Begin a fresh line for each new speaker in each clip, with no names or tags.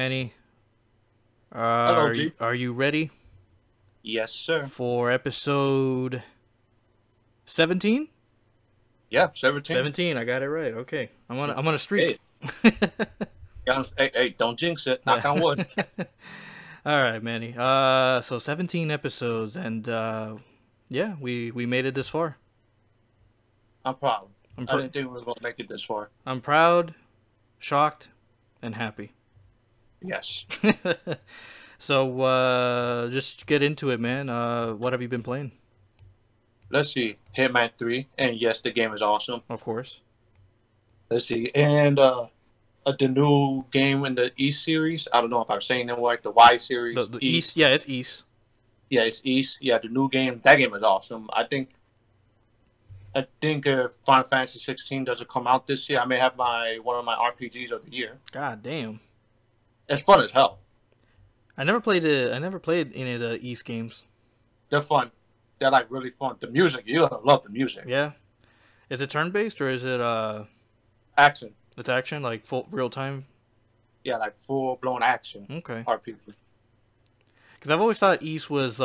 Manny.
Hello, G.
Are you ready
Yes, sir.
for episode 17?
Yeah, 17.
17, I got it right. Okay. I'm on a streak.
Hey, hey, don't jinx it.
Yeah.
Knock on wood.
All right, Manny. So 17 episodes and yeah, we made it this far.
I'm proud.
I'm
I
pr-
didn't think we were going to make it this far.
I'm proud, shocked, and happy.
Yes.
So just get into it, man. What have you been playing?
Let's see. Hitman 3. And yes, the game is awesome.
Of course.
Let's see. And the new game in the East series. I don't know if I'm saying it right. The Y series.
The East, yeah, it's East.
Yeah, it's East. Yeah, the new game. That game is awesome. I think Final Fantasy 16 doesn't come out this year. I may have one of my RPGs of the year.
God damn.
It's fun as hell.
I never played any of the East games.
They're fun. They're like really fun. The music, you're gonna love the music.
Yeah. Is it turn based or is it
Action.
it's action like full real time?
Yeah, like full blown action.
Okay.
RPG.
Because I've always thought East was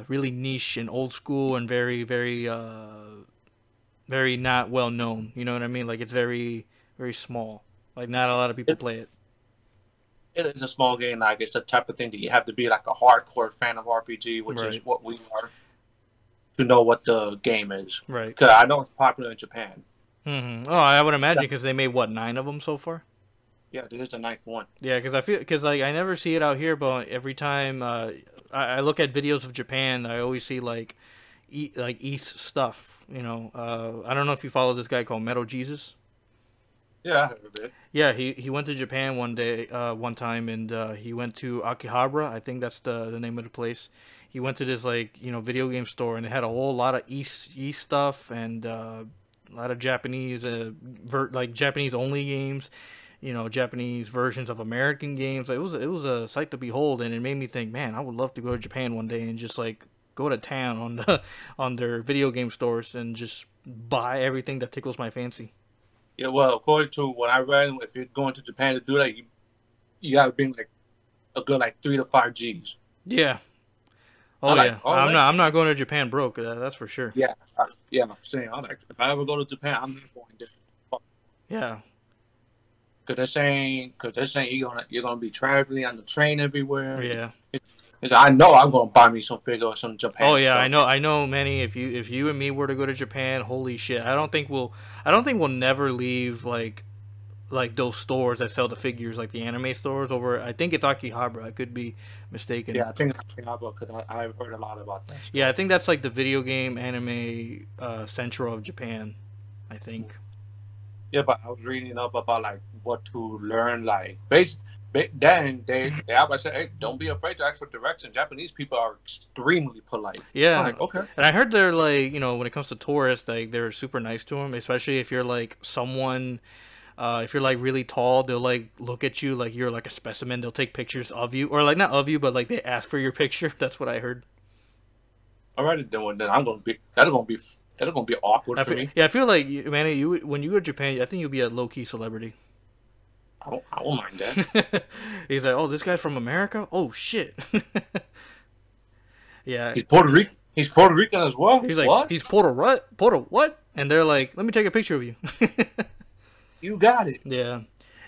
really niche and old school and very very not well known. You know what I mean? Like it's very small. Like not a lot of people play it.
It is a small game. Like it's the type of thing that you have to be like a hardcore fan of RPG, which is
Right.
what we are, to know what the game is.
Right.
Because I know it's popular in Japan.
Oh, I would imagine because they made what 9 of them so far.
Yeah, this is the ninth one.
Yeah, because like I never see it out here, but every time I look at videos of Japan, I always see like East stuff. You know, I don't know if you follow this guy called Metal Jesus.
Yeah, I heard of it.
Yeah, he went to Japan one time, and he went to Akihabara. I think that's the name of the place. He went to this like video game store, and it had a whole lot of East stuff and a lot of Japanese like Japanese only games. Japanese versions of American games. It was a sight to behold, and it made me think, man, I would love to go to Japan one day and just like go to town on their video game stores and just buy everything that tickles my fancy.
Yeah, well, according to what I read, if you're going to Japan to do that, you gotta bring like a good like 3 to 5 G's.
Yeah. Oh
I like,
yeah.
all
I'm
right.
not going to Japan broke. That's for sure.
Yeah, yeah. I'm saying, I'm like, if I ever go to Japan, I'm not going there.
Yeah.
Cause they're saying you're gonna be traveling on the train everywhere.
Yeah.
I know I'm gonna buy me some figure or some Japan.
Oh yeah,
stuff.
I know, Manny. If you and me were to go to Japan, holy shit! I don't think we'll never leave like those stores that sell the figures, like the anime stores over. I think it's Akihabara. I could be mistaken.
Yeah, I think because I've heard a lot about that.
Yeah, I think that's like the video game anime central of Japan. I think.
Yeah, but I was reading up about like what to learn, like then they always say, hey, don't be afraid to ask for direction. Japanese people are extremely polite.
Yeah.
I'm like, okay.
And I heard they're like, when it comes to tourists, like they're super nice to them, especially if you're like someone, if you're like really tall, they'll like look at you like you're like a specimen. They'll take pictures of you, or like not of you, but like they ask for your picture. That's what I heard.
All right, then that's gonna be awkward for me.
Yeah, I feel like, man, when you go to Japan, I think you'll be a low key celebrity.
I won't mind that.
He's like, oh, this guy's from America? Oh, shit. Yeah.
He's Puerto Rican as well.
He's like,
what?
He's Puerto what? And they're like, let me take a picture of you.
You got it.
Yeah.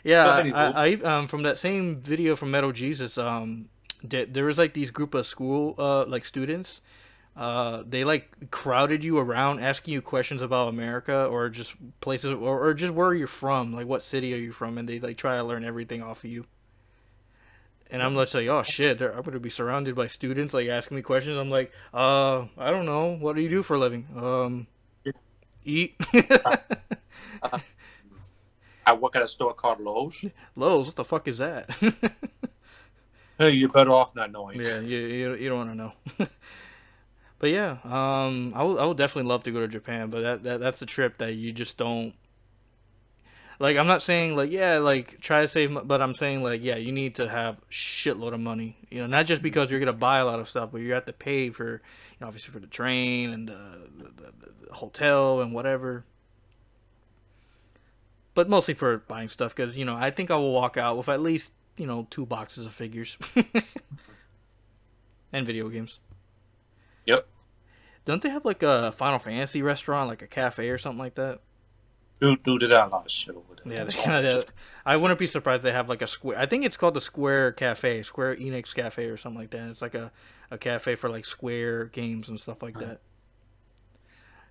Yeah,
So
I from that same video from Metal Jesus, there was like these group of school like students. They like crowded you around asking you questions about America or just places or just where you're from, like what city are you from, and they like try to learn everything off of you. And I'm just like, oh shit, I'm gonna be surrounded by students like asking me questions. I'm like, I don't know, what do you do for a living? Eat.
I work at a store called Lowe's.
Lowe's, what the fuck is that?
Hey, you're better off not knowing.
Yeah, you don't want to know. But yeah, I would definitely love to go to Japan, but that's the trip that you just don't like. I'm not saying like, yeah, like try to save, but I'm saying like, yeah, you need to have shitload of money. Not just because you're gonna buy a lot of stuff, but you have to pay for, obviously for the train and the hotel and whatever. But mostly for buying stuff, because I think I will walk out with at least you know, 2 boxes of figures and video games.
Yep.
Don't they have like a Final Fantasy restaurant, like a cafe or something like that?
Dude, they got a lot of shit over there.
Yeah, they kind of. I wouldn't be surprised they have like a Square. I think it's called the Square Cafe, Square Enix Cafe or something like that. It's like a cafe for like Square games and stuff like that.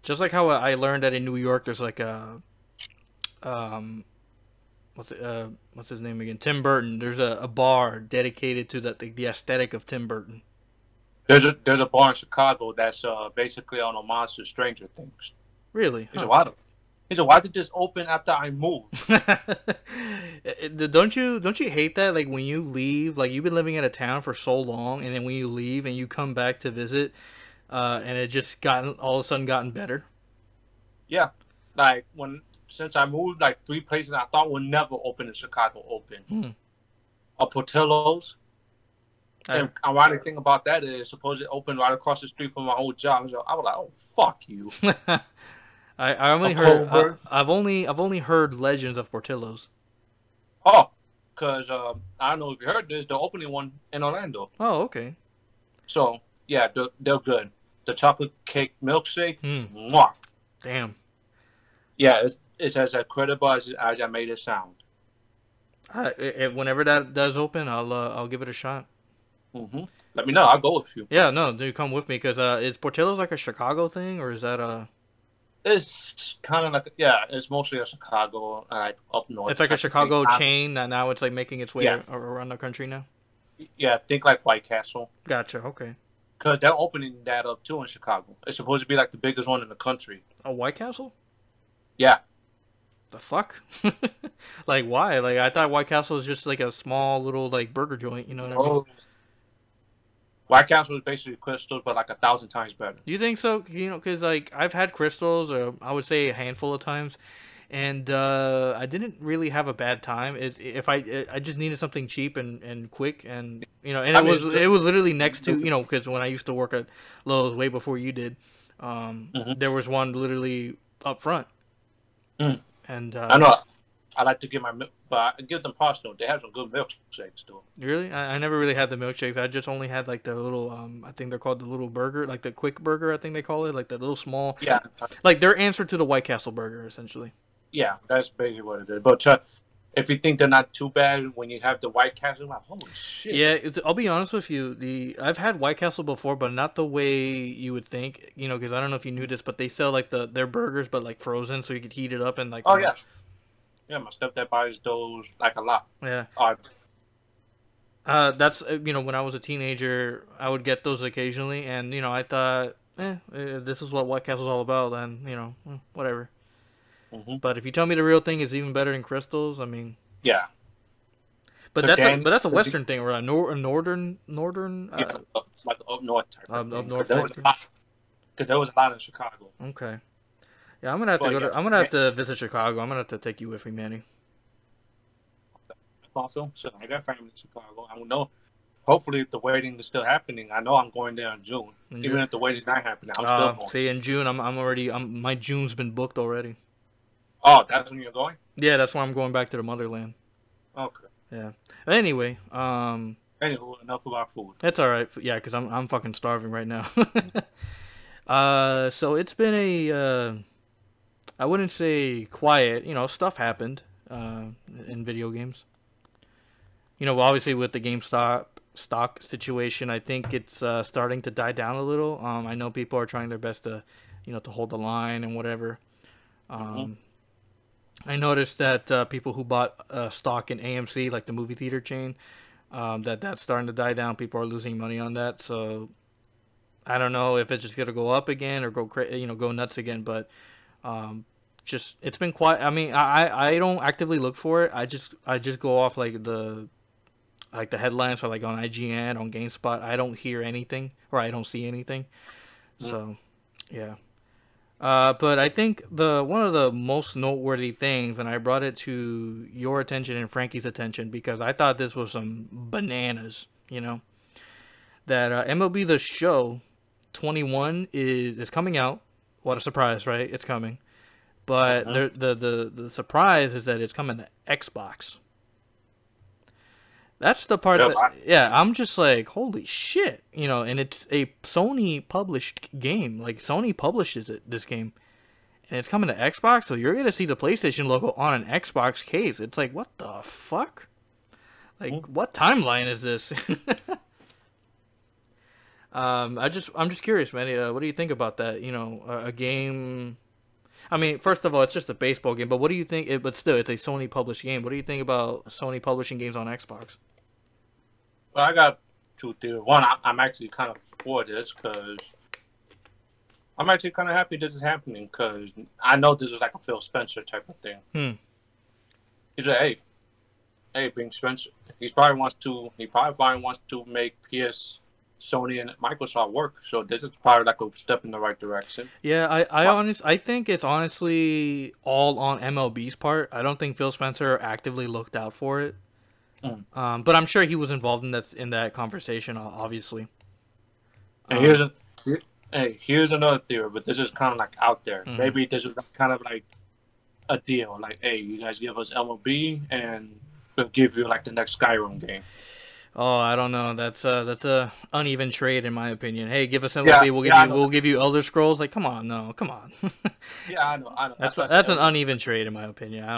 Just like how I learned that in New York, there's like a what's his name again? Tim Burton. There's a bar dedicated to the aesthetic of Tim Burton.
There's a bar in Chicago that's basically on homage to Stranger Things.
Really?
He said, why did this open after I moved?
Don't you hate that? Like when you leave, like you've been living in a town for so long, and then when you leave and you come back to visit, and it just all of a sudden gotten better.
Yeah, like since I moved, like 3 places I thought would never open in Chicago open. Portillo's. And ironic thing about that is, suppose it opened right across the street from my old job. So I was like, oh, fuck you.
I only heard. I've only heard legends of Portillo's.
Oh, because I don't know if you heard this. The opening one in Orlando.
Oh, okay.
So yeah, they're good. The chocolate cake milkshake. Mwah.
Damn.
Yeah, it's as credible as I made it sound.
Whenever that does open, I'll give it a shot.
Let me know. I'll go with you.
Yeah, no, do come with me because is Portillo's like a Chicago thing or is that a?
It's kind of like it's mostly a Chicago, like up north.
It's like a Chicago chain that now it's like making its way around the country now.
Yeah, think like White Castle.
Gotcha. Okay.
Because they're opening that up too in Chicago. It's supposed to be like the biggest one in the country.
A White Castle?
Yeah.
The fuck? Like why? Like I thought White Castle was just like a small little like burger joint. You know what I mean?
White Castle is basically Crystals, but like 1,000 times better.
Do you think so? You know, because like I've had Crystals, or I would say a handful of times, and I didn't really have a bad time. I just needed something cheap and quick, and you know, and it was literally next to, you know, because when I used to work at Lowe's way before you did, there was one literally up front, and
I know. I like to get my milk, but I give them pasta. They have some good milkshakes though.
Really? I never really had the milkshakes. I just only had like the little, I think they're called the little burger, like the quick burger, I think they call it, like the little small.
Yeah.
Like their answer to the White Castle burger, essentially.
Yeah, that's basically what it is. But if you think they're not too bad when you have the White Castle, like, holy shit.
Yeah, I'll be honest with you. I've had White Castle before, but not the way you would think. You know, because I don't know if you knew this, but they sell like their burgers, but like frozen, so you could heat it up and like.
Oh yeah. Yeah, my stepdad buys those like a lot.
Yeah. That's you know, when I was a teenager, I would get those occasionally, and you know, I thought, this is what White Castle's all about, then you know, whatever. But if you tell me the real thing is even better than Crystals, I mean.
Yeah.
But that's a Western thing, or a northern.
Yeah, like up north type.
Up north.
Because there was a lot in Chicago.
Okay. Yeah, I'm gonna have to I'm gonna have to visit Chicago. I'm gonna have to take you with me, Manny.
Also, so I got family in Chicago. I know. Hopefully, if the wedding is still happening, I know I'm going there in June. Even if the wedding's not happening, I'm still going.
See, in June, my June's been booked already.
Oh, that's when you're going?
Yeah, that's why I'm going back to the motherland.
Okay.
Yeah. Anyway,
Anywho, enough about food.
That's all right. Yeah, because I'm fucking starving right now. So it's been I wouldn't say quiet. You know, stuff happened in video games. You know, obviously with the GameStop stock situation, I think it's starting to die down a little. I know people are trying their best to, you know, to hold the line and whatever. I noticed that people who bought stock in AMC, like the movie theater chain, that's starting to die down. People are losing money on that. So I don't know if it's just gonna go up again or go nuts again. But just it's been quiet. I mean, I don't actively look for it. I just go off like the headlines, or like on IGN, on GameSpot. I don't hear anything, or I don't see anything. So yeah. But I think one of the most noteworthy things, and I brought it to your attention and Frankie's attention because I thought this was some bananas, you know, that MLB The Show 21 is coming out. What a surprise, right? It's coming. But the surprise is that it's coming to Xbox. That's the part that, yeah, I'm just like, holy shit, you know, and it's a Sony published game. Like, Sony publishes this game, and it's coming to Xbox, so you're going to see the PlayStation logo on an Xbox case. It's like, what the fuck? Like, what timeline is this? I'm just curious, man. What do you think about that? You know, a game. I mean, first of all, it's just a baseball game, but what do you think? But still, it's a Sony published game. What do you think about Sony publishing games on Xbox?
Well, I got two theories. One, I'm actually kind of for this because I'm actually kind of happy this is happening because I know this is like a Phil Spencer type of thing. He's like, hey, Bing Spencer. He probably wants to make Sony and Microsoft work. So this is probably like a step in the right direction.
Yeah, I think it's honestly all on MLB's part. I don't think Phil Spencer actively looked out for it. But I'm sure he was involved in that conversation, obviously.
And here's another theory, but this is kind of like out there. Maybe this is kind of like a deal. Like, hey, you guys give us MLB, and we'll give you like the next Skyrim game.
Oh, I don't know. That's a uneven trade in my opinion. Hey, give us MLB. We'll give you Elder Scrolls. Like, come on, no, come on.
Yeah, I know.
That's an uneven trade in my opinion. I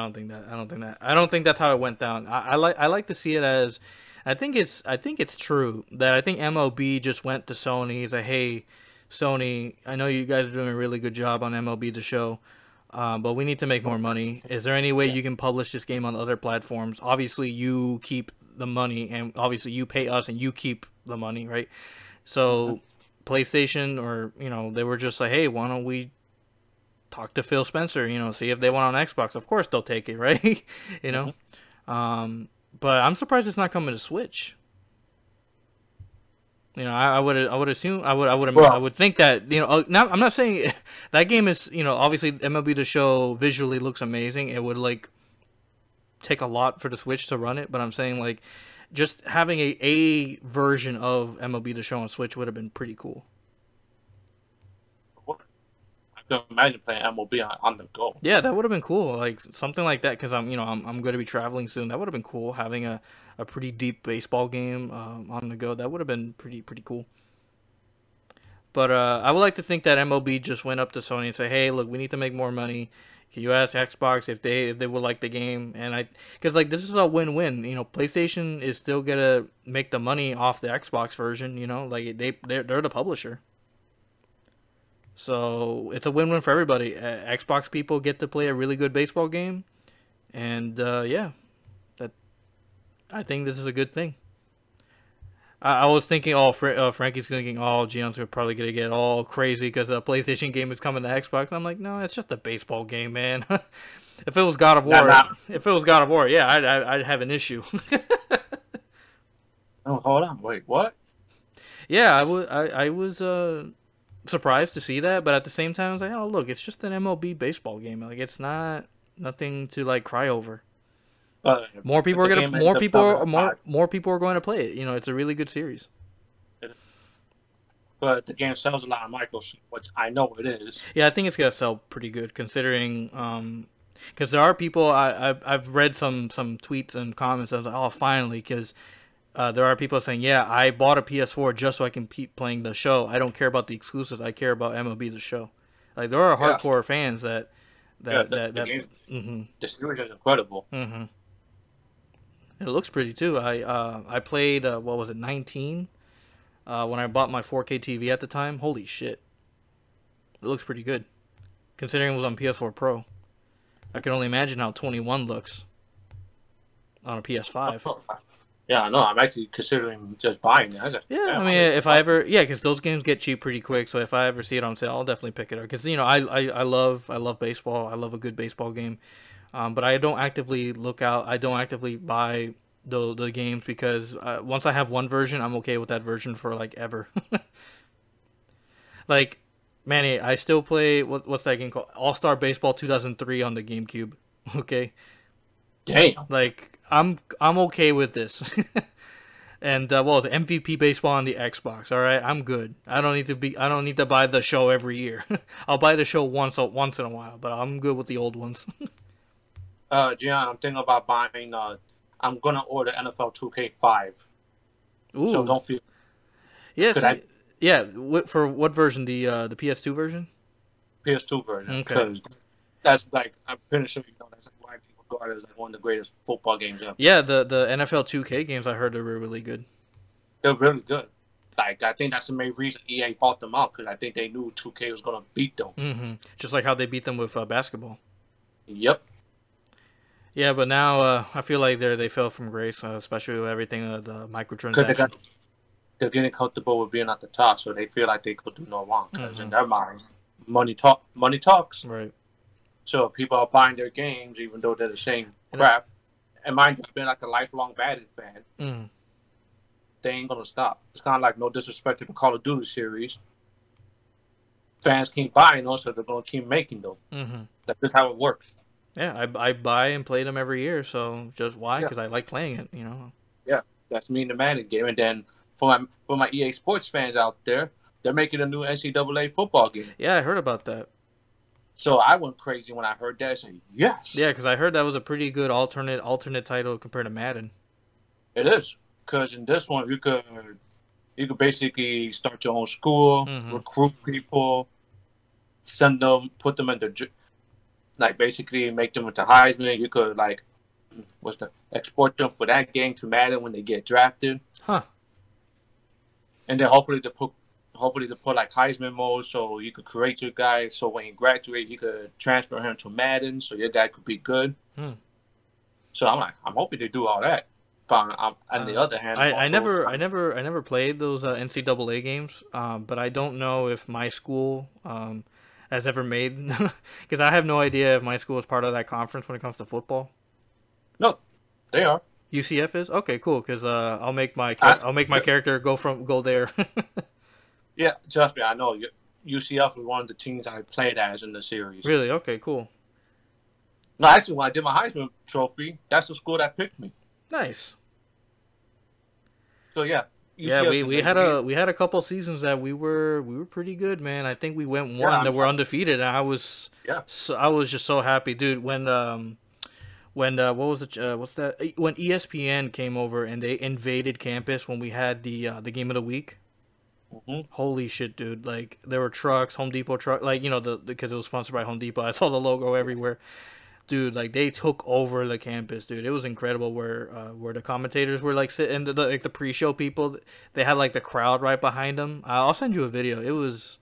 don't think that's how it went down. I like to see it as, I think it's true that I think MLB just went to Sony. He's like, hey, Sony, I know you guys are doing a really good job on MLB The Show, but we need to make more money. Is there any way you can publish this game on other platforms? Obviously, you keep the money, and obviously you pay us and you keep the money, right? So PlayStation, or they were just like, hey, why don't we talk to Phil Spencer, see if they want on Xbox. Of course they'll take it, right? But I'm surprised it's not coming to Switch. I would think that, I'm not saying that game is, obviously MLB The Show visually looks amazing. It would like take a lot for the Switch to run it, but I'm saying like just having a version of MLB The Show on Switch would have been pretty cool.
I can imagine playing MLB on the go.
Yeah, that would have been cool, like something like that, because I'm going to be traveling soon. That would have been cool, having a pretty deep baseball game on the go. That would have been pretty cool. But I would like to think that MLB just went up to Sony and said, hey, look, we need to make more money. Can you ask Xbox if they would like the game? And because like this is a win-win. PlayStation is still gonna make the money off the Xbox version. Like they're the publisher, so it's a win-win for everybody. Xbox people get to play a really good baseball game, and yeah, I think this is a good thing. I was thinking, Frankie's thinking, Gion's probably going to get all crazy because a PlayStation game is coming to Xbox. I'm like, no, it's just a baseball game, man. If it was God of War, yeah, I'd have an issue.
Oh, hold on, wait, what?
Yeah, I was surprised to see that, but at the same time, I was like, oh, look, it's just an MLB baseball game. Like, it's nothing to like cry over. More people are going to play it. It's a really good series.
But the game sells a lot of micros, which I know it is.
Yeah, I think it's going to sell pretty good considering because there are people I've read some tweets and comments. I was like, oh, finally, because there are people saying, yeah, I bought a PS4 just so I can keep playing the show. I don't care about the exclusives. I care about MLB The Show. Like there are hardcore fans that
the series is incredible.
It looks pretty too. I played what was it, 19 when I bought my 4K TV at the time. Holy shit, it looks pretty good considering it was on PS4 Pro. I can only imagine how 21 looks on a PS5.
Yeah, I know. I'm actually considering just buying it.
I mean, if I ever, because those games get cheap pretty quick. So if I ever see it on sale, I'll definitely pick it up. Because I love baseball. I love a good baseball game. But I don't actively look out. I don't actively buy the games because once I have one version, I'm okay with that version for like ever. Like, Manny, I still play what's that game called? All-Star Baseball 2003 on the GameCube. Okay.
Damn.
Like I'm okay with this. And what was it? MVP Baseball on the Xbox. All right, I'm good. I don't need to buy the show every year. I'll buy the show once in a while, but I'm good with the old ones.
Gian, I'm thinking about buying I'm gonna order NFL 2K5. So
Ooh.
don't feel.
Yeah.
Cause
See. Yeah. For what version? The PS2 version.
PS2 version,
Okay.
because that's like I'm pretty sure you know that's like widely regarded as like one of the greatest football games ever.
Yeah. The NFL 2K games I heard they were really good.
They're really good. Like I think that's the main reason EA bought them out because I think they knew 2K was gonna beat them.
Mm-hmm. Just like how they beat them with basketball.
Yep.
Yeah, but now I feel like they fell from grace, especially with everything the
Because
microtransactions.
they're getting comfortable with being at the top, so they feel like they could do no wrong. Because in
Mm-hmm.
their minds, money talks.
Right.
So people are buying their games even though they're the same
And
crap. And mind you, I've been like a lifelong Madden fan.
mm,
They ain't gonna stop. It's kind of like no disrespect to the Call of Duty series. Fans keep buying them, so they're gonna keep making them.
mm-hmm.
That's just how it works.
Yeah, I buy and play them every year. So just why?
Yeah,
Because I like playing it. You know.
yeah. That's me in the Madden game. And then for my EA Sports fans out there, they're making a new NCAA football game.
Yeah, I heard about that.
So I went crazy when I heard that. I said,
Yeah,
yes,
because I heard that was a pretty good alternate title compared to Madden.
it is. Because in this one, you could basically start your own school,
Mm-hmm.
recruit people, send them, put them into like basically make them into Heisman. You could like export them for that game to Madden when they get drafted,
Huh.
and then hopefully they put like Heisman mode so you could create your guy so when you graduate you could transfer him to Madden so your guy could be good.
Hmm.
So I'm hoping they do all that. But on the other hand,
I never played those NCAA games, but I don't know if my school has ever made because I have no idea if my school is part of that conference when it comes to football.
No, they are.
UCF is okay, cool. Because I'll make my character go there.
Yeah, trust me, I know. UCF was one of the teams I played as in the series.
Really? Okay, cool.
No, actually, when I did my Heisman Trophy, that's the school that picked me.
Nice.
So yeah,
Yeah,
UCF
we had a couple seasons that we were pretty good, man. I think we went one
yeah,
that we're undefeated, and I was just so happy, dude. When what was it? What's that? When ESPN came over and they invaded campus when we had the game of the week.
Mm-hmm.
Holy shit, dude! Like there were trucks, Home Depot truck, like you know because it was sponsored by Home Depot. I saw the logo everywhere, dude. Like they took over the campus, dude. It was incredible where the commentators were like sitting, like the pre-show people. They had like the crowd right behind them. I'll send you a video. It was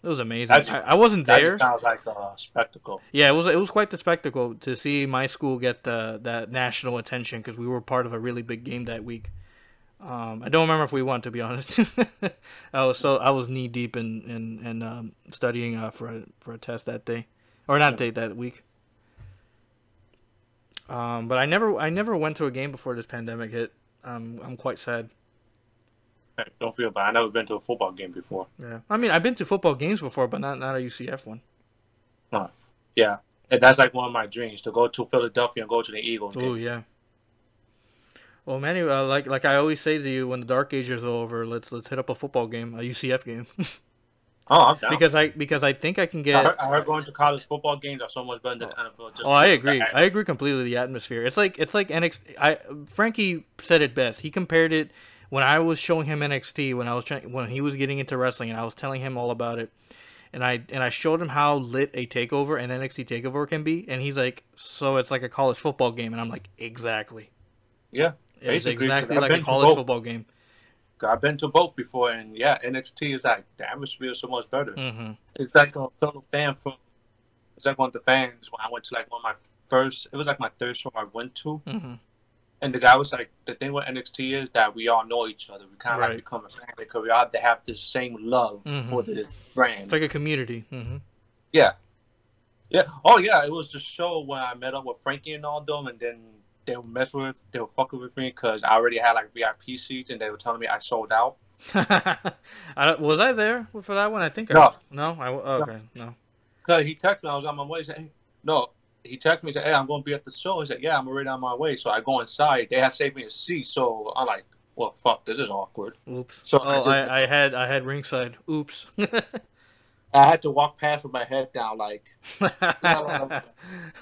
amazing. I wasn't
That
there.
just sounds like a spectacle.
Yeah, it was quite the spectacle to see my school get that national attention because we were part of a really big game that week. I don't remember if we won, to be honest. I was knee deep in studying for a test that day, or not day that week. But I never went to a game before this pandemic hit. I'm quite sad.
Hey, don't feel bad. I never been to a football game before.
Yeah, I mean I've been to football games before, but not a UCF one.
Yeah, and that's like one of my dreams to go to Philadelphia and go to the Eagles game.
Oh yeah. Well, Manny, like I always say to you, when the dark ages are over, let's hit up a football game, a UCF game.
Oh, I'm down.
Because I think I can get.
I heard going to college football games are so much better than NFL.
Oh, I agree. I agree completely. The atmosphere. It's like NXT. Frankie said it best. He compared it when I was showing him NXT when he was getting into wrestling, and I was telling him all about it, and I showed him how lit a takeover and NXT takeover can be, and he's like, so it's like a college football game, and I'm like, exactly.
Yeah.
It's exactly like a college football game.
I've been to both before, and yeah, NXT is like the atmosphere is so much better.
Mm-hmm.
It's like a fellow fan it's like one of the fans when I went to like one of my first. It was like my third show I went to,
Mm-hmm.
and the guy was like, the thing with NXT is that we all know each other. We kind of like become a family because we all have the same love for this brand.
It's like a community. Mm-hmm.
Yeah, yeah. Oh yeah, it was the show when I met up with Frankie and all them, and then they were fucking with me because I already had like VIP seats, and they were telling me I sold out.
Was I there for that one? I think
no.
Okay, no.
Because he texted me, I was on my way. He said, hey, no, he texted me, said, hey, I'm going to be at the show. He said, yeah, I'm already on my way. So I go inside. They had saved me a seat. So I'm like, well, fuck, this is awkward.
Oops.
So
I had ringside. Oops.
I had to walk past with my head down, like, yeah,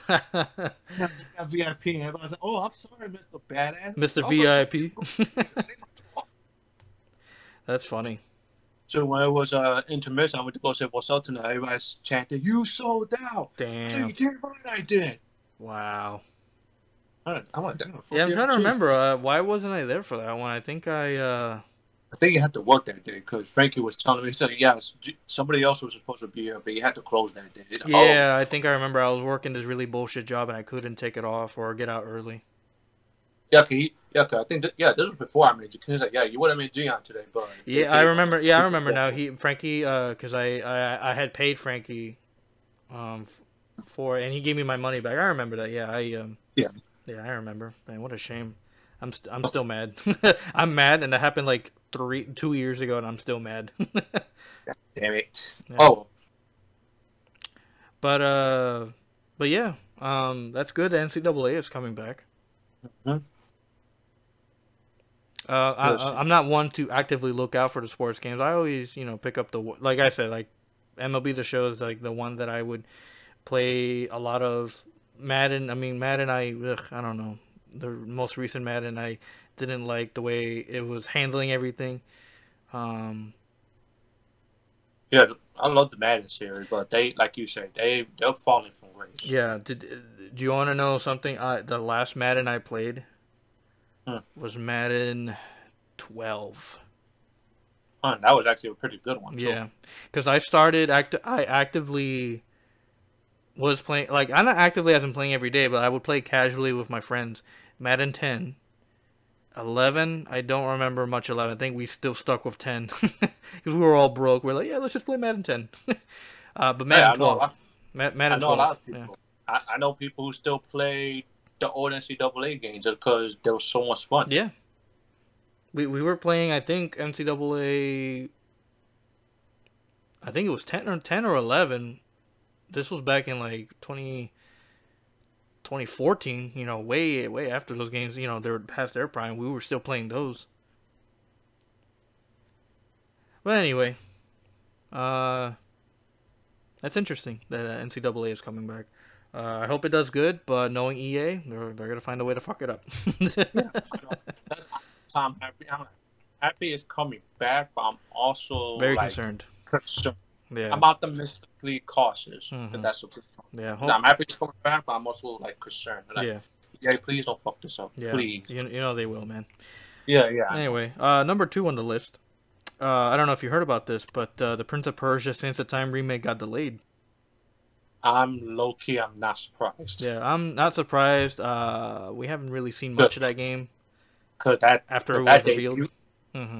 this guy VIP, and everybody's like, "Oh, I'm sorry, Mr. Badass."
Mr.
Also,
VIP. That's funny.
so when it was intermission, I went to go say what's up tonight. Everybody's chanting, "You sold out!" So
Damn.
you did what I did.
Wow.
I went down.
Yeah, I'm trying to remember. Why wasn't I there for that one? I think
I think you had to work that day because Frankie was telling me, he said, "Yes, somebody else was supposed to be here, but you had to close that day." Like,
yeah, I think I remember I was working this really bullshit job and I couldn't take it off or get out early.
Yeah, I think this was before I made you. He's like, "Yeah, you would have made Gion today, but
yeah, I remember. Yeah, I remember now. Frankie, because I had paid Frankie, for, and he gave me my money back. I remember that. Yeah, yeah, I remember. Man, what a shame. I'm still mad. I'm mad, and that happened like 2 years ago, and I'm still mad.
Damn it.
Yeah.
Oh,
but yeah, that's good. The NCAA is coming back.
mm-hmm.
I'm not one to actively look out for the sports games. I always, pick up like I said, like MLB The Show is like the one that I would play a lot of. Madden. I mean, Madden. I don't know. The most recent Madden, I didn't like the way it was handling everything.
Yeah, I love the Madden series, but they, like you said, they're falling from grace.
Yeah. Do you want to know something? The last Madden I played was Madden 12.
That was actually a pretty good one, too.
Yeah, because I started I actively was playing, like, I'm not actively as in playing every day, but I would play casually with my friends. Madden 10. 11, I don't remember much 11. I think we still stuck with 10 because we were all broke. We're like, yeah, let's just play Madden 10. But Madden 12. Madden 12.
I know a lot of people.
Yeah.
I know people who still play the old NCAA games just because they were so much fun.
Yeah. We were playing, I think, NCAA, I think it was 10 or 11. This was back in like 2014, way after those games, they were past their prime. We were still playing those. But anyway, that's interesting that NCAA is coming back. I hope it does good, but knowing EA, they're gonna find a way to fuck it up.
I'm happy it's coming back, but I'm also
very concerned. Yeah.
I'm optimistically cautious.
Mm-hmm.
That's what
yeah.
I'm happy it's coming back, but I'm also like concerned. Like, yeah, please don't fuck this up.
Yeah.
Please.
You know they will, man.
Yeah.
Anyway, number 2 on the list. I don't know if you heard about this, but the Prince of Persia: Sands of Time remake got delayed.
I'm low-key, I'm not surprised.
Yeah, I'm not surprised. We haven't really seen much of that game.
Because
after it was revealed.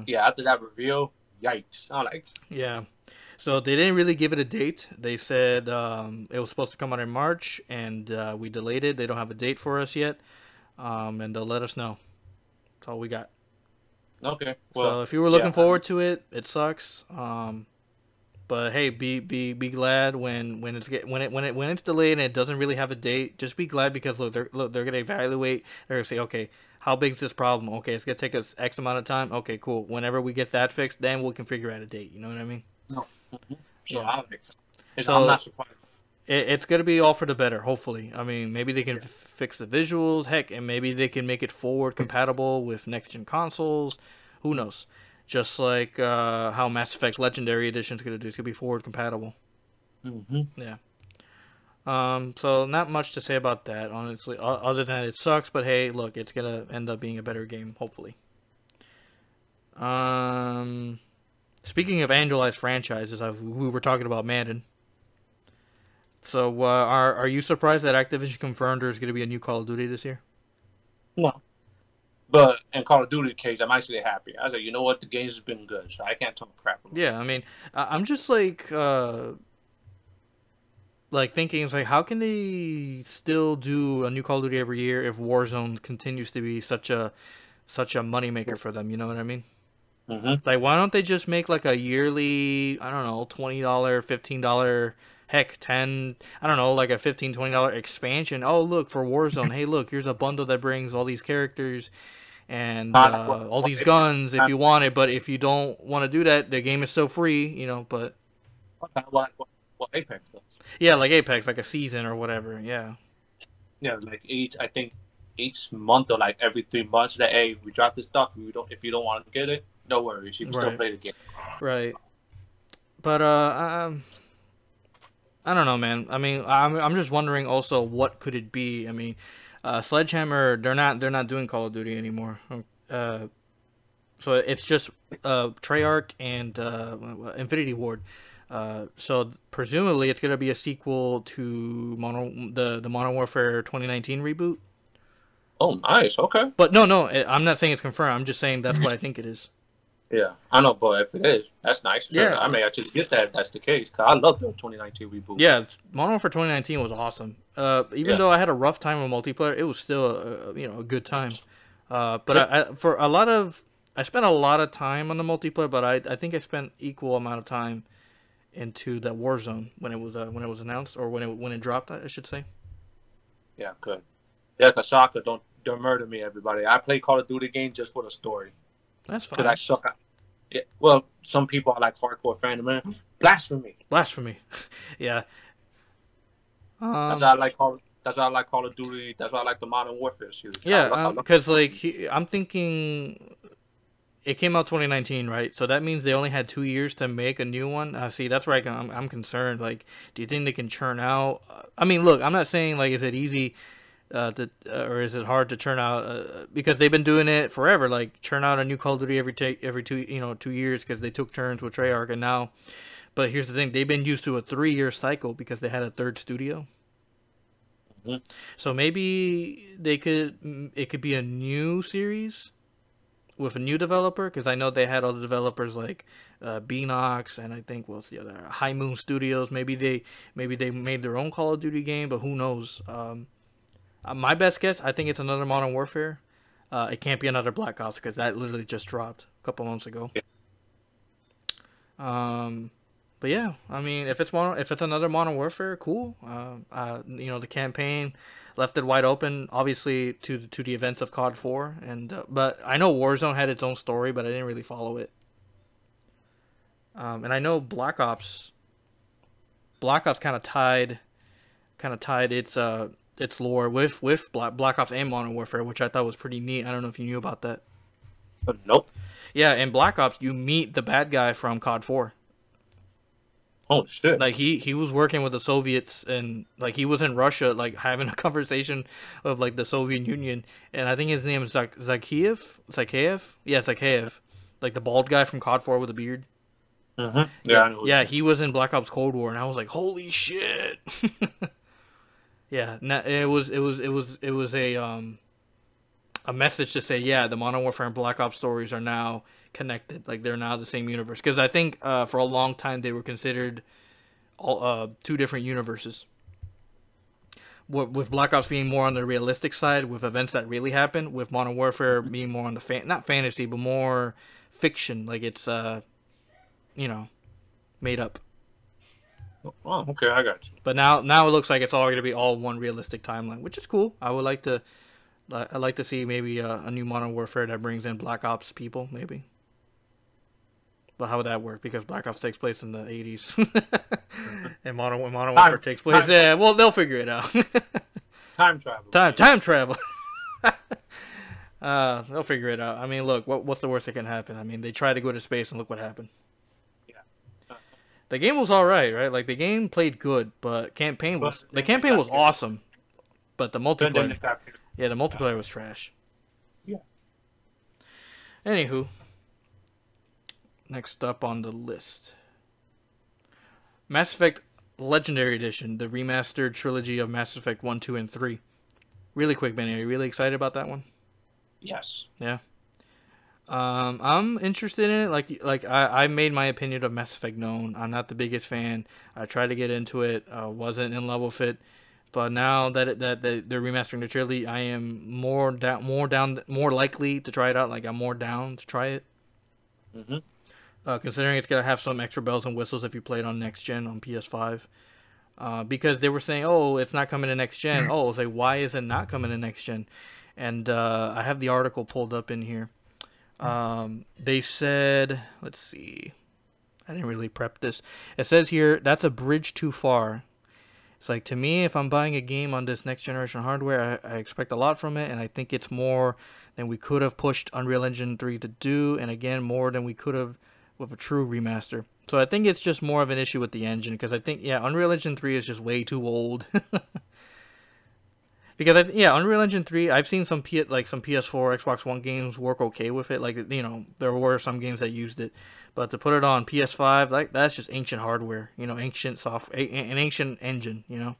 Yeah, after that reveal, yikes. I'm like...
Yeah. So they didn't really give it a date. They said it was supposed to come out in March, and we delayed it. They don't have a date for us yet, and they'll let us know. That's all we got.
Okay. Well,
so if you were looking forward to it, it sucks. But hey, be glad when it's delayed and it doesn't really have a date. Just be glad because they're gonna evaluate. They're gonna say, okay, how big is this problem? Okay, it's gonna take us X amount of time. Okay, cool. Whenever we get that fixed, then we can figure out a date. You know what I mean?
No. So,
yeah.
So I'm not surprised.
It's going to be all for the better, hopefully. I mean, maybe they can fix the visuals, heck, and maybe they can make it forward compatible with next-gen consoles. Who knows? Just like how Mass Effect Legendary Edition is going to do. It's going to be forward compatible. Yeah. So not much to say about that, honestly, other than it sucks, but hey, look, it's going to end up being a better game, hopefully. Speaking of annualized franchises, we were talking about Madden. So, are you surprised that Activision confirmed there's going to be a new Call of Duty this year?
No. But in Call of Duty case, I'm actually happy. I was like, you know what? The game's been good, so I can't talk crap about it.
Yeah, I mean, I'm just like thinking, it's like, how can they still do a new Call of Duty every year if Warzone continues to be such a moneymaker for them? You know what I mean? Like, why don't they just make like a yearly, I don't know, $20, $15, heck, 10, I don't know, like a $15, $20 expansion. Oh, look, for Warzone, hey, look, here's a bundle that brings all these characters and all these guns if you want it. But if you don't want to do that, the game is still free, but
Okay, what Apex does.
Yeah, like Apex, like a season or whatever. Yeah.
Yeah, like I think each month or like every 3 months that hey, we drop this stuff. If you don't want to get it, no worries. You can still
Right.
play the game.
Right. But I don't know, man. I mean, I'm just wondering also what could it be? I mean, Sledgehammer, they're not doing Call of Duty anymore. Uh, so it's just Treyarch and Infinity Ward. So presumably it's gonna be a sequel to the Modern Warfare 2019 reboot.
Oh, nice. Okay.
But no, I'm not saying it's confirmed. I'm just saying that's what I think it is.
Yeah, I know, but if it is, that's nice. Sure,
Yeah,
I may actually get that if that's the case. Cause I love the 2019 reboot.
yeah. Modern Warfare 2019 was awesome. Even though I had a rough time with multiplayer, it was still a good time. But I spent a lot of time on the multiplayer, but I think I spent equal amount of time into that Warzone when it was announced, or when it dropped, I should say.
Yeah, good. Yeah, cause soccer don't murder me, everybody. I play Call of Duty games just for the story.
That's fine.
Cause I suck at. Yeah, well, some people are like hardcore fan of man. Blasphemy.
Blasphemy. Yeah.
That's why I like Call. That's why I like Call of Duty. That's why I like the Modern Warfare series.
Yeah, because I'm thinking it came out 2019, right? So that means they only had 2 years to make a new one. See, that's where I'm concerned. Like, do you think they can churn out? I mean, look, I'm not saying like is it easy or is it hard to churn out? Because they've been doing it forever. Like churn out a new Call of Duty every 2 years because they took turns with Treyarch, and now. But here's the thing: they've been used to a 3-year cycle because they had a third studio.
Mm-hmm.
So maybe it could be a new series with a new developer, because I know they had other developers like Beanox, and I think what's the other, High Moon Studios. Maybe they made their own Call of Duty game, but who knows? My best guess, I think it's another Modern Warfare. It can't be another Black Ops because that literally just dropped a couple months ago.
Yeah.
But yeah, I mean, if it's another Modern Warfare, cool. The campaign left it wide open, obviously to the events of COD 4, and but I know Warzone had its own story, but I didn't really follow it. And I know Black Ops kind of tied its lore with Black Ops and Modern Warfare, which I thought was pretty neat. I don't know if you knew about that.
Nope.
Yeah, in Black Ops, you meet the bad guy from COD 4.
Oh shit!
Like he was working with the Soviets, and like he was in Russia, like having a conversation of like the Soviet Union, and I think his name is Zakhaev. Yeah, Zakhaev, like the bald guy from COD 4 with a beard.
Mm-hmm. Yeah, I know.
Yeah, he was in Black Ops Cold War, and I was like, holy shit. Yeah, it was a message to say, yeah, the Modern Warfare and Black Ops stories are now connected. Like they're now the same universe. Because I think for a long time they were considered two different universes. With Black Ops being more on the realistic side, with events that really happened. With Modern Warfare being more on the not fantasy, but more fiction. Like it's made up.
Oh, okay, I got you.
But now it looks like it's all going to be all one realistic timeline, which is cool. I'd like to see maybe a new Modern Warfare that brings in Black Ops people, maybe. But how would that work? Because Black Ops takes place in the 80s. And Modern Warfare takes place... Yeah, well, they'll figure it out.
Time travel.
Time travel. They'll figure it out. I mean, look, what's the worst that can happen? I mean, they tried to go to space and look what happened.
Yeah.
The game was alright, right? Like, the game played good, but the campaign was awesome. But the multiplayer... Yeah, the multiplayer was trash.
Yeah.
Anywho. Next up on the list. Mass Effect Legendary Edition, the remastered trilogy of Mass Effect 1, 2, and 3. Really quick, Benny, are you really excited about that one?
Yes.
Yeah. I'm interested in it. Like I made my opinion of Mass Effect known. I'm not the biggest fan. I tried to get into it, wasn't in love with it. But now that they're remastering the trilogy, I am more likely to try it out. Like I'm more down to try it.
Mm-hmm.
Considering it's gonna have some extra bells and whistles if you play it on next gen on PS5. Because they were saying, oh, it's not coming to next gen. Oh, it's like, why is it not coming to next gen? And I have the article pulled up in here. They said, let's see. I didn't really prep this. It says here, that's a bridge too far. It's like, to me, if I'm buying a game on this next generation hardware, I expect a lot from it, and I think it's more than we could have pushed Unreal Engine 3 to do, and again, more than we could have with a true remaster. So I think it's just more of an issue with the engine, because I think, yeah, Unreal Engine 3 is just way too old. Because, Unreal Engine 3, I've seen some some PS4, Xbox One games work okay with it. Like, you know, there were some games that used it. But to put it on PS5, like, that's just ancient hardware. You know, ancient software, an ancient engine, you know?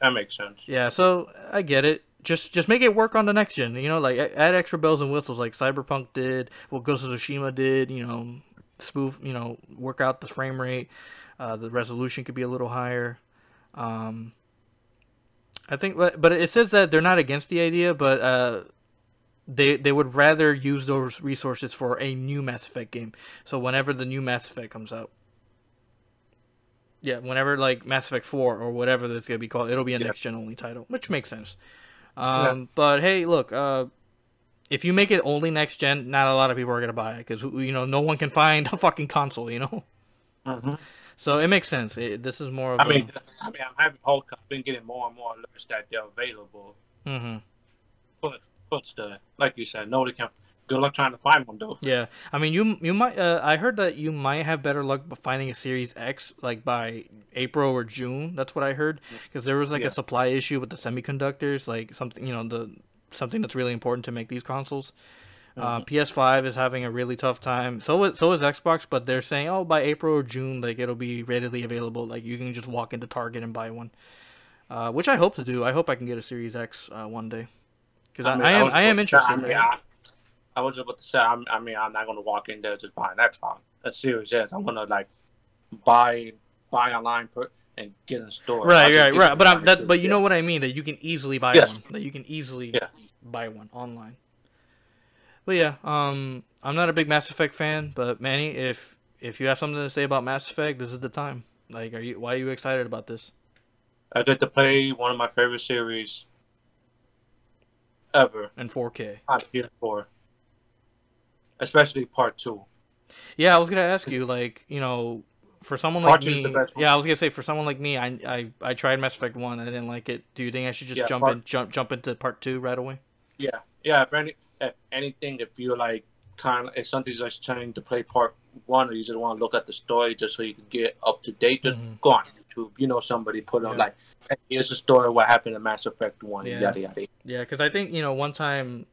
That makes sense.
Yeah, so I get it. Just make it work on the next gen. You know, like, add extra bells and whistles like Cyberpunk did, what Ghost of Tsushima did, you know, spoof, you know, work out the frame rate. The resolution could be a little higher. I think, but it says that they're not against the idea, but they would rather use those resources for a new Mass Effect game. So whenever the new Mass Effect comes out, yeah, whenever like Mass Effect 4 or whatever that's gonna be called, it'll be a next gen only title, which makes sense. But hey, look, if you make it only next gen, not a lot of people are gonna buy it because, you know, no one can find a fucking console, you know.
Mm-hmm.
So it makes sense. This is more of
I'm having I've been getting more and more alerts that they're available.
Mm-hmm.
But like you said, nobody can. Good luck trying to find one though.
Yeah, I mean, you might. I heard that you might have better luck finding a Series X like by April or June. That's what I heard, because there was like a supply issue with the semiconductors, like something, you know, something that's really important to make these consoles. PS5 is having a really tough time. So is Xbox, but they're saying, oh, by April or June, like, it'll be readily available. Like, you can just walk into Target and buy one, which I hope to do. I hope I can get a Series X one day, because I am interested.
I was about to say, I'm not going to walk in there just buy an Xbox, a Series X. I'm going to like buy online and get in store.
Right. But you know what I mean, that you can easily buy one. That you can easily buy one online. But yeah, I'm not a big Mass Effect fan, but Manny, if you have something to say about Mass Effect, this is the time. Like, why are you excited about this?
I get to play one of my favorite series ever
in 4K
on PS4, especially Part 2.
Yeah, I was gonna ask you, like, you know, for someone like me, I was gonna say, for someone like me, I tried Mass Effect 1, I didn't like it. Do you think I should just jump into Part 2 right away?
Yeah. If anything, if you're like if something's just trying to play Part 1, or you just want to look at the story just so you can get up to date, just go on YouTube. You know, somebody put on like, hey, here's the story of what happened in Mass Effect 1, and yada yada.
Yeah, because I think, you know, one time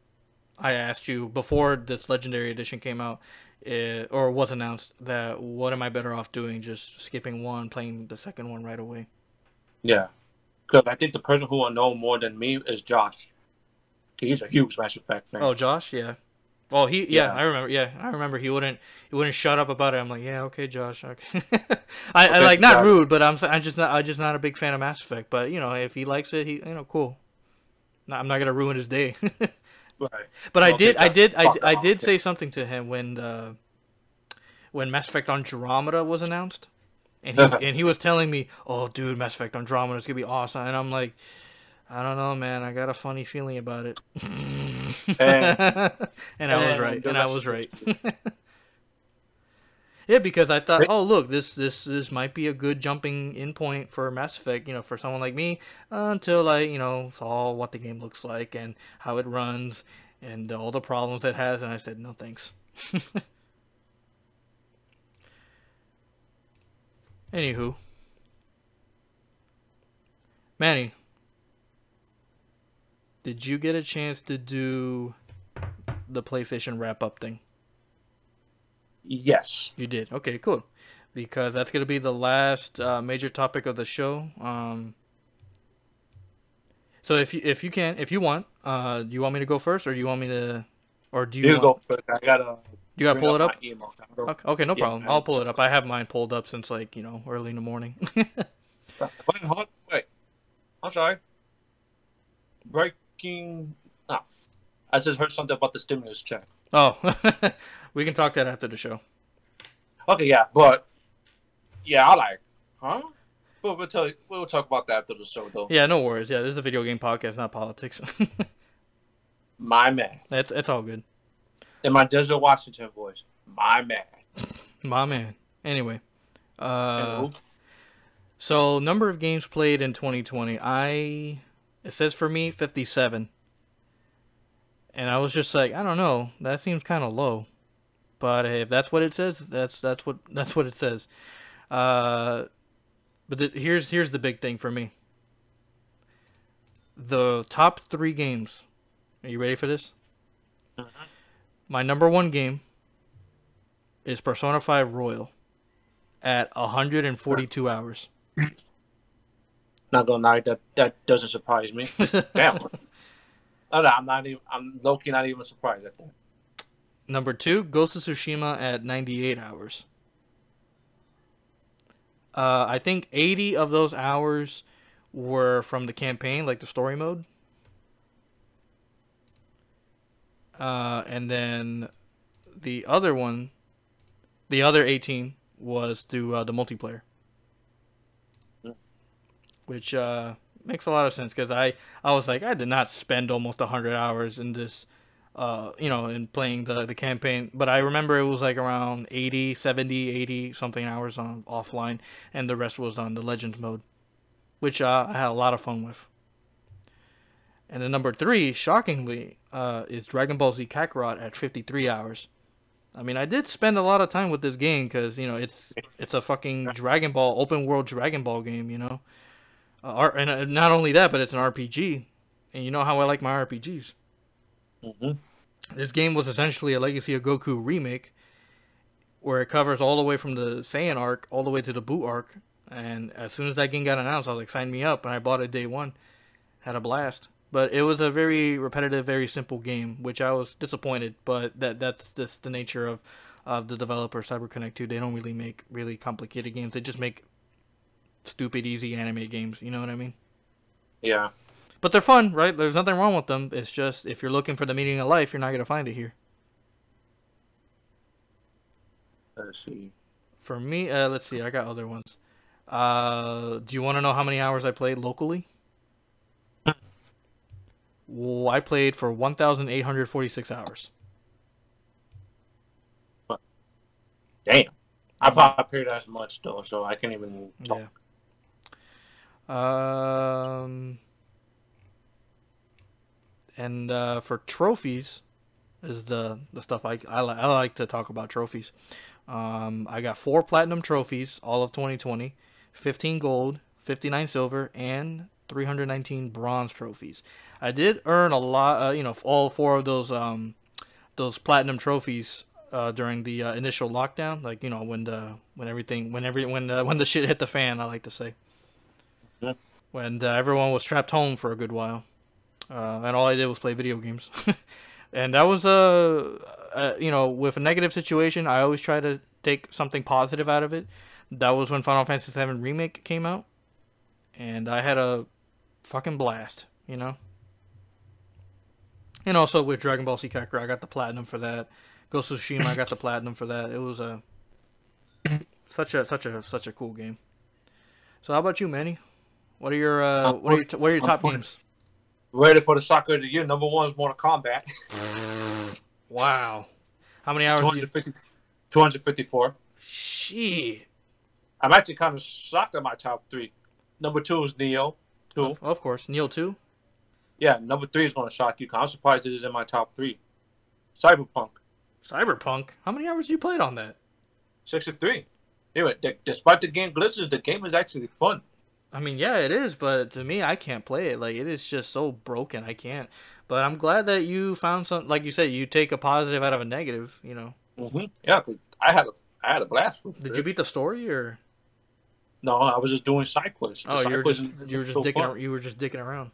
I asked you before this Legendary Edition came out, or was announced, that what am I better off doing? Just skipping one, playing the second one right away? Yeah.
Because I think the person who will know more than me is Josh. He's a huge Mass Effect fan.
Oh, Josh, yeah. Well, I remember. Yeah, I remember. He wouldn't shut up about it. I'm like, yeah, okay, Josh. Okay. I like, not rude, but I'm just not a big fan of Mass Effect. But, you know, if he likes it, you know, cool. I'm not gonna ruin his day.
Right.
But I did say something to him when Mass Effect Andromeda was announced, and he was telling me, oh, dude, Mass Effect Andromeda is gonna be awesome, and I'm like, I don't know, man. I got a funny feeling about it. And I was right. And I was right. Yeah, because I thought, oh, look, this might be a good jumping in point for Mass Effect, you know, for someone like me, until I, you know, saw what the game looks like and how it runs and all the problems it has, and I said, no thanks. Anywho. Manny, did you get a chance to do the PlayStation wrap-up thing?
Yes.
You did. Okay, cool. Because that's going to be the last major topic of the show. So if you want, do you want me to go first, or do you want me to, or do you
go first? You gotta
pull it up? Okay, no problem. I'll pull it up. I have mine pulled up since, like, you know, early in the morning.
Wait. I'm sorry. Breaking off. I just heard something about the stimulus check.
Oh, we can talk that after the show.
Okay, yeah, but yeah, I like, huh? But we'll talk about that after the show, though.
Yeah, no worries. Yeah, this is a video game podcast, not politics.
My man.
It's all good.
In my Desert Washington voice, my man.
My man. Anyway,
And
so number of games played in 2020. It says for me 57, and I was just like, I don't know, that seems kind of low. But if that's what it says, that's what it says. But here's the big thing for me. The top 3 games. Are you ready for this? My number 1 game is Persona 5 Royal at 142 hours.
Not gonna lie, that doesn't surprise me. Damn. I'm low-key not even surprised at that.
Number 2, Ghost of Tsushima at 98 hours. I think 80 of those hours were from the campaign, like the story mode. And then the other 18 was through the multiplayer. Which makes a lot of sense, because I was like, I did not spend almost 100 hours in this, in playing the campaign. But I remember it was like around 80, 70, 80 something hours on offline, and the rest was on the Legends mode, which I had a lot of fun with. And then number 3, shockingly, is Dragon Ball Z Kakarot at 53 hours. I mean, I did spend a lot of time with this game because, it's a fucking Dragon Ball, open world Dragon Ball game, and not only that, but it's an RPG. And you know how I like my RPGs. This game was essentially a Legacy of Goku remake, where it covers all the way from the Saiyan arc all the way to the Buu arc. And as soon as that game got announced, I was like, sign me up. And I bought it day 1. Had a blast. But it was a very repetitive, very simple game, which I was disappointed. But that's just the nature of the developer, CyberConnect 2. They don't really make really complicated games. They just make stupid, easy anime games. You know what I mean?
Yeah.
But they're fun, right? There's nothing wrong with them. It's just, if you're looking for the meaning of life, you're not going to find it here.
Let's see.
For me, let's see. I got other ones. Do you want to know how many hours I played locally? Well, I played for 1,846 hours.
Damn. I probably played as much, though, so I can't even talk.
Yeah. And for trophies is the stuff I like to talk about trophies. I got 4 platinum trophies, all of 2020, 15 gold, 59 silver, and 319 bronze trophies. I did earn a lot, all 4 of those platinum trophies during the initial lockdown, like when the shit hit the fan, I like to say.
Yeah.
When everyone was trapped home for a good while, and all I did was play video games. And that was with a negative situation, I always try to take something positive out of it. That was when Final Fantasy VII Remake came out, and I had a fucking blast, And also with Dragon Ball Z Kakarot, I got the platinum for that. Ghost of Tsushima, I got the platinum for that. It was such a cool game. So how about you, Manny? What are your top games?
Ready for the soccer of the year. Number 1 is Mortal Kombat.
Wow. How many hours?
254.
Shit.
I'm actually kind of shocked at my top 3. Number 2 is Neo 2.
Of course. Neo 2?
Yeah, number 3 is going to shock you. I'm surprised it is in my top 3. Cyberpunk.
Cyberpunk? How many hours you played on that?
63. Anyway, despite the game glitches, the game is actually fun.
I mean, yeah, it is, but to me, I can't play it. Like, it is just so broken. I can't. But I'm glad that you found some. Like you said, you take a positive out of a negative.
Yeah, cause I had a blast with it.
Did you beat the story or?
No, I was just doing side quests.
You were just dicking around.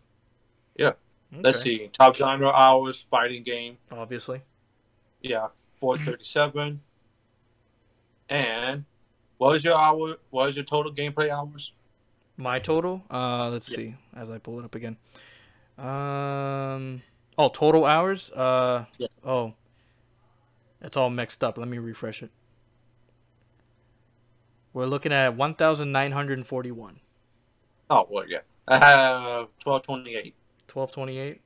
Yeah. Okay. Let's see. Top genre hours, fighting game.
Obviously.
Yeah, 437. And what was your total gameplay hours?
My total? Let's see as I pull it up again. Total hours? Yeah. Oh. It's all mixed up. Let me refresh it. We're looking at 1,941.
Oh, well, yeah. I have 1228.
1228?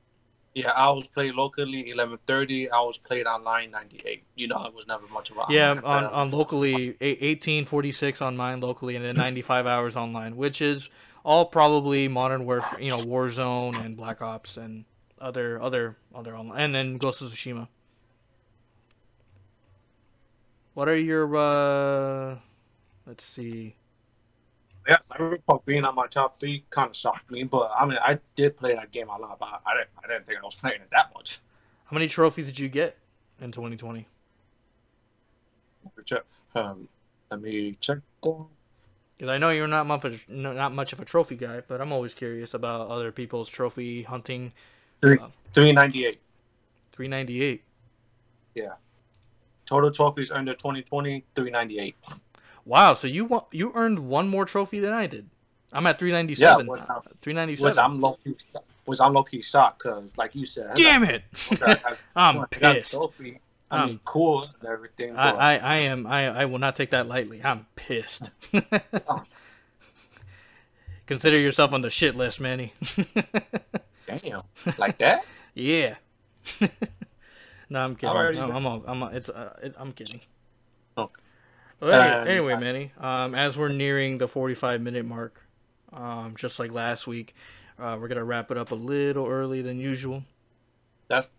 Yeah, I was played locally 11:30. I was played online 98. You know, I was never much of an
Yeah,
online player.
on locally 1846 on mine locally, and then 95 hours online, which is all probably Modern Warfare, Warzone and Black Ops and other online, and then Ghost of Tsushima. What are your let's see.
Yeah, I remember being on my top 3 kind of shocked me, but I mean, I did play that game a lot, but I didn't think I was playing it that much.
How many trophies did you get in 2020?
Let me check.
Because I know you're not much of a trophy guy, but I'm always curious about other people's trophy hunting.
398.
398.
Yeah. Total trophies earned in 2020, 398.
Wow, so you earned one more trophy than I did. I'm at 397.
Yeah,
397.
Was I'm low key shocked because, like you said,
damn it, I'm pissed.
Trophy. I mean, cool and everything. But
I will not take that lightly. I'm pissed. Consider yourself on the shit list, Manny.
Damn, like that?
Yeah. No, I'm kidding. I'm kidding.
Okay.
Well, anyway, Manny, as we're nearing the 45-minute mark, just like last week, we're gonna wrap it up a little early than usual.
That's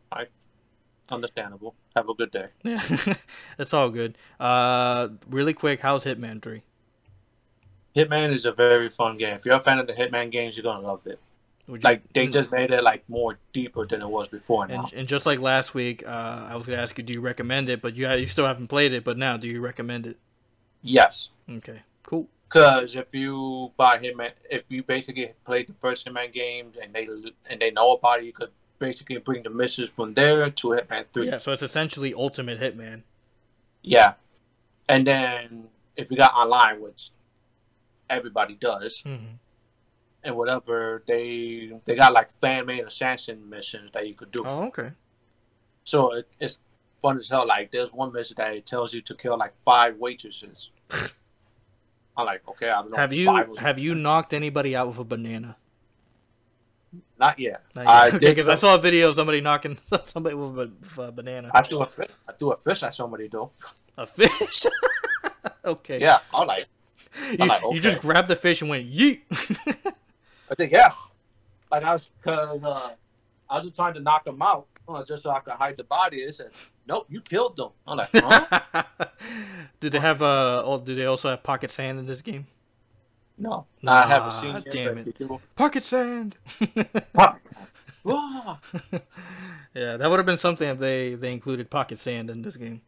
understandable. Have a good day.
Yeah, it's all good. Really quick, how's Hitman 3?
Hitman is a very fun game. If you're a fan of the Hitman games, you're gonna love it. They just made it more deeper than it was before now.
And just like last week, I was gonna ask you, do you recommend it? But you still haven't played it. But now, do you recommend it?
Yes.
Okay. Cool.
Because if you buy Hitman, if you basically played the first Hitman games and they know about it, you could basically bring the missions from there to Hitman 3.
Yeah. So it's essentially Ultimate Hitman.
Yeah. And then if you got online, which everybody does.
Mm-hmm.
And whatever, they got fan-made assassin missions that you could do.
Oh, okay.
So it's fun as hell. There's one mission that it tells you to kill 5 waitresses. I'm like, okay, I don't know.
Have you knocked anybody out with a banana?
Not yet.
Because I saw a video of somebody knocking somebody with a banana.
I threw a fish at somebody though.
A fish? Okay.
Yeah, I'm like, okay.
You just grabbed the fish and went yeet.
I think I was just trying to knock them out, just so I could hide the body. They said, "Nope, you killed them." I'm like, huh?
Did they have do they also have pocket sand in this game?
No, I haven't seen it.
Damn it! Pocket sand. Yeah, that would have been something if they included pocket sand in this game.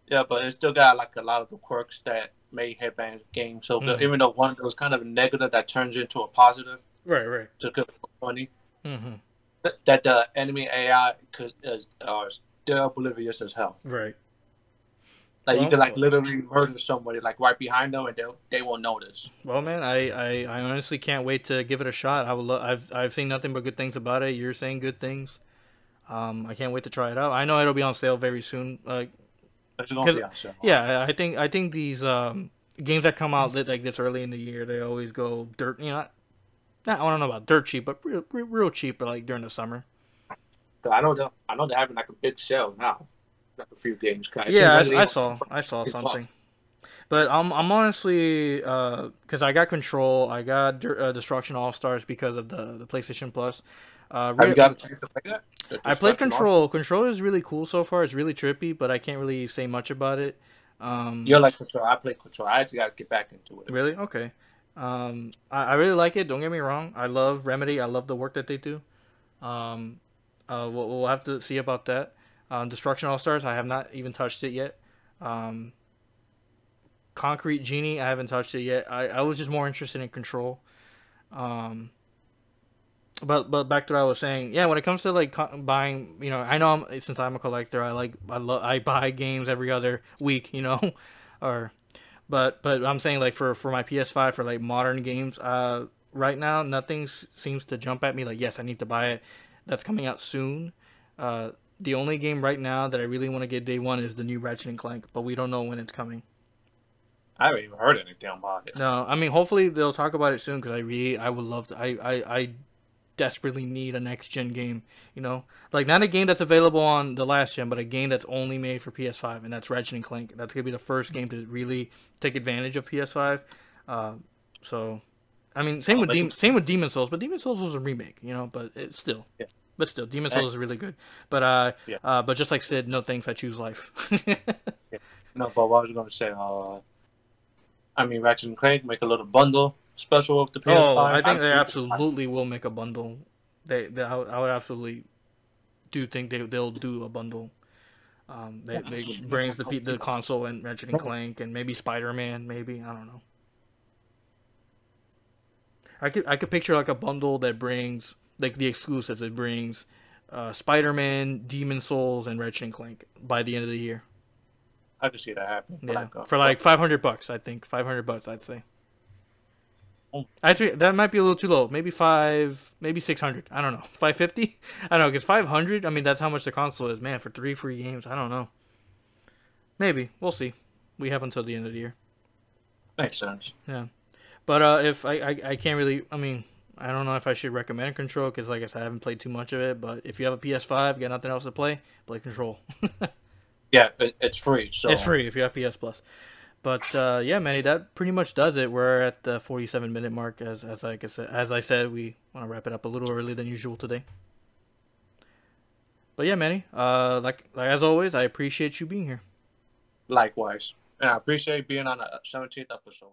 Yeah, but it still got a lot of the quirks that made Hitman games so good. Even though one was kind of a negative that turns into a positive.
Right.
Just because it's funny.
Mm-hmm.
That the enemy AI are still oblivious as hell.
Right.
You can literally murder somebody right behind them and they won't notice.
Well, man, I honestly can't wait to give it a shot. I've seen nothing but good things about it. You're saying good things. I can't wait to try it out. I know it'll be on sale very soon. Yeah, I think these games that come out this early in the year, they always go dirt. I don't know about dirt cheap, but real cheap, during the summer.
I know they're having a big sale now. A few games.
Yeah, I saw something. But I'm honestly because I got Control, I got Destruction All Stars because of the PlayStation Plus.
Have you got a chance to play that?
I played Control. Control is really cool so far. It's really trippy, but I can't really say much about it.
You're like Control. I play Control. I actually got to get back into it.
Really? Okay. I really like it. Don't get me wrong. I love Remedy. I love the work that they do. We'll have to see about that. Destruction All Stars, I have not even touched it yet. Concrete Genie, I haven't touched it yet. I was just more interested in Control. But back to what I was saying. Yeah, when it comes to buying, I know since I'm a collector, I buy games every other week, but I'm saying for my PS5 for modern games, right now nothing seems to jump at me yes, I need to buy it. That's coming out soon. The only game right now that I really want to get day one is the new Ratchet & Clank, but we don't know when it's coming.
I haven't even heard anything about it.
No, I mean hopefully they'll talk about it soon because I would love to. desperately need a next gen game. You know, like not a game that's available on the last gen, but a game that's only made for PS5, and that's Ratchet and Clank. That's gonna be the first game to really take advantage of PS5. So, I mean, same with Demon Souls, but Demon Souls was a remake, you know. But it's still,
Yeah.
but still, Demon Souls is really good. But but just like Sid, no thanks, I choose life.
Yeah. No, but what I was gonna say, I mean, Ratchet and Clank make a little bundle special with the PS5.
Oh, I think they absolutely will make a bundle. I would absolutely do think they'll do a bundle. They brings the console and Ratchet and Clank and maybe Spider-Man, maybe I don't know. I could picture like a bundle that brings like the exclusives. It brings Spider-Man, Demon Souls, and Ratchet and Clank by the end of the year.
I could see that happen.
Yeah, for like $500, I think $500, I'd say. Actually, that might be a little too low. Maybe maybe 600. I don't know. 550. I don't know, because 500. I mean, that's how much the console is, man. For 3 free games, I don't know. Maybe we'll see. We have until the end of the year.
Makes sense.
Yeah, but if I can't really. I mean, I don't know if I should recommend Control because, like I said, I haven't played too much of it. But if you have a PS5, got nothing else to play Control.
Yeah, it's free. So
it's free if you have PS Plus. But yeah, Manny, that pretty much does it. We're at the 47-minute mark. As I said, we want to wrap it up a little earlier than usual today. But yeah, Manny, like as always, I appreciate you being here.
Likewise, and I appreciate being on the 17th episode.